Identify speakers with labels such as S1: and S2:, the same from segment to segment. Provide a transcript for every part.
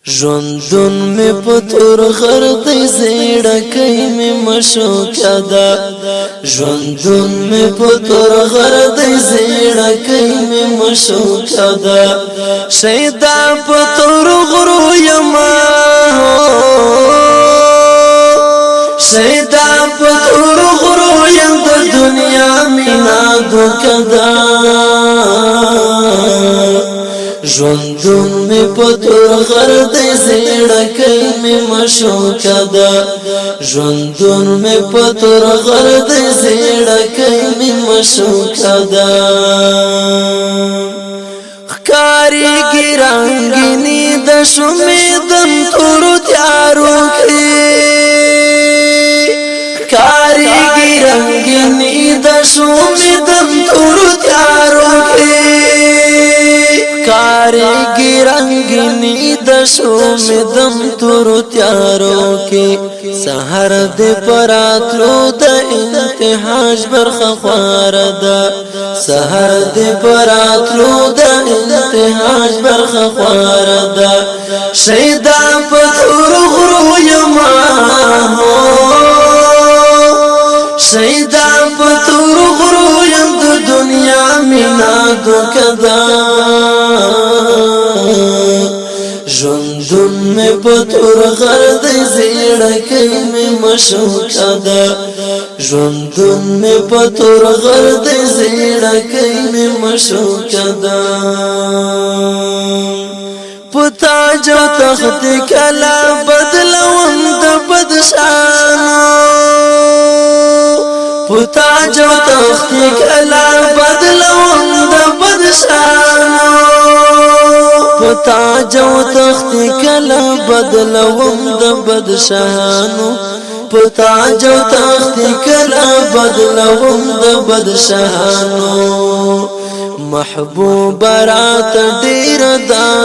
S1: ژوندون می پتور غردی زیڑکی می مشوکا دا ژوندون می پتور غردی زیڑکی می مشوکا دا شیدا پتور غرو یما شیدا پتور غرو یم د دنیا مینا دوکا دا ژوندون می پتور غردی زیڑکی می مشوکا دا ژوندون می پتور غردی زیڑکی می مشوکا دا خکاری گرانگینی د شمیدن تورو تیارو کی خکاری گرانگینی د شمیدن تورو تیارو کی کاریگی رنگینی دشو میں دم تورو تیارو کی سہر دے پراتلو دا انتحاج برخ خوار دا سہر دے پراتلو دا انتحاج برخ خوار دا شیدا پتور غرو یما شیدا پتور غرو یم د دنیا مینا دوکدا ژوندون می پتور غردی زیڑکی می مشوکا دا ژوندون می پتور غردی زیڑکی می مشوکا دا پتا جو تخت کلا بدلوم د بدشانو پتا جو تخت کلا بدلوم د بدشانو پتا جو تخت کلا بدلوم د بدشانو پتا جو تخت کلا بدلوم د بدشانو محبوب رات ډیر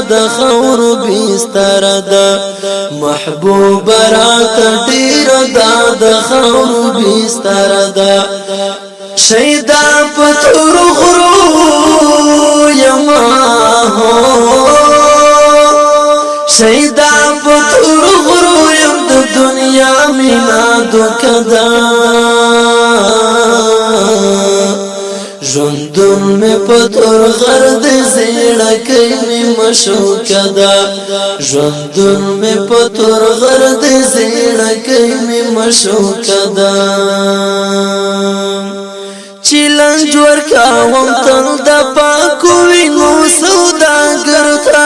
S1: د خور بستر دا محبوب رات ډیر د خور بستر دا شیدا پتور غرو یما شیدا پتور غرو یم د دنیا مینا دوکدا ژوندون می پتور غردی زیڑکی می مشوکا دا ژوندون می پتور غردی زیڑکی می مشوکا دا چیلنج ورکاوم تل د پاکو وینو سوداګر تا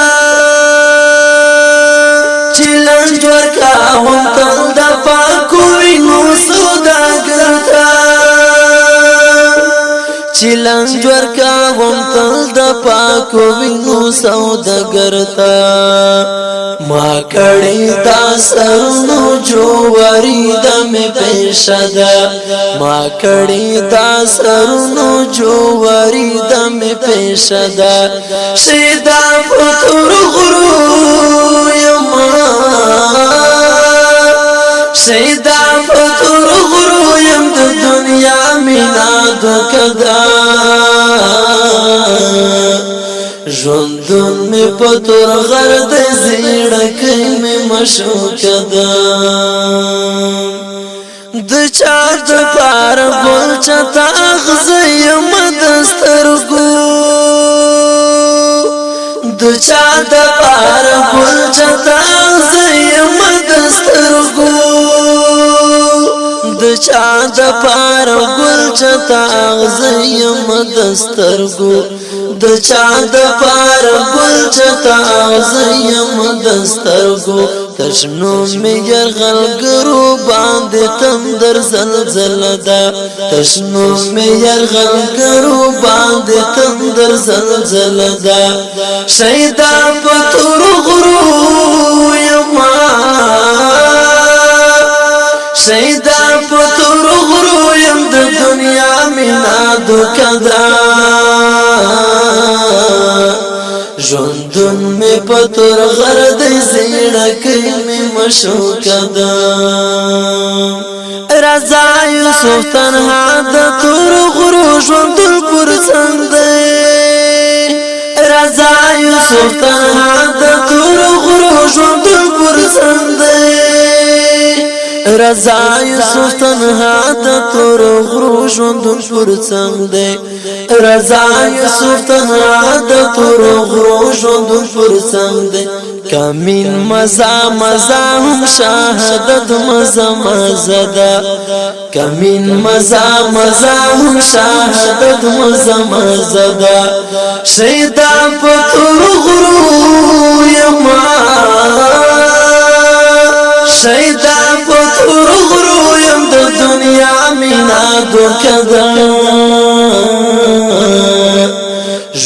S1: چیلنج ورکاوم تل د پاکو وینو سوداګر تا چیلنج ورکاوم تل د پاکو وینو سوداګر تا ما کړي دا سرونو جووري د می پېښدا ما کړي دا سرونو جووري د می پېښدا شیدا پتور غرو یما شیدا پتور غرو یم د دنیا مینا دوکدا ژوندون می پتور غردی زیڑکی می مشوکا دا د چا د پار گل چتا اغزیم دسترگو د چا د پار گل چتا اغزیم دسترگو د چا د پار گل چتا اغزیم دسترگو د چا د پار گل چتا اغزیم دسترگو تشنو می یرغل گرو باندې تندر زلزل دا تشنو می یرغل گرو باندې تندر زلزل دا شیدا پتور غرو یما شیدا پتور غرو یم د دنیا مینا دوکدا ژوندون می پتور غردی زیڑکی می مشوکا دا رضا یوسف تنها د تور غرو ژوندون پر څنګ دی رضا یوسف تنها د تور غرو ژوندون پر څنګ دی رضا یوسف تنها د تور غرو ژوندون پر څنګ دی رضا یوسف تنها د تور غرو ژوندون پر څنګ دی کمین مزا مزا هم شهادت مزا مزا دا کمین مزا مزا هم شهادت مزا مزا دا شیدا پتور غرو یما شیدا پتور غرو یم د دنیا مینا دوکدا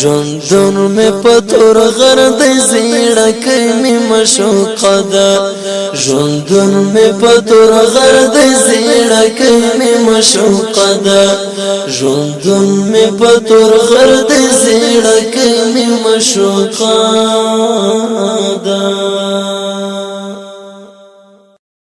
S1: ژوندون می پتور غرد زیړکې می مشوقه ده ژوندون می پتور غرد زیړکې می مشوقه ده ژوندون می پتور غرد زیړکې می مشوقه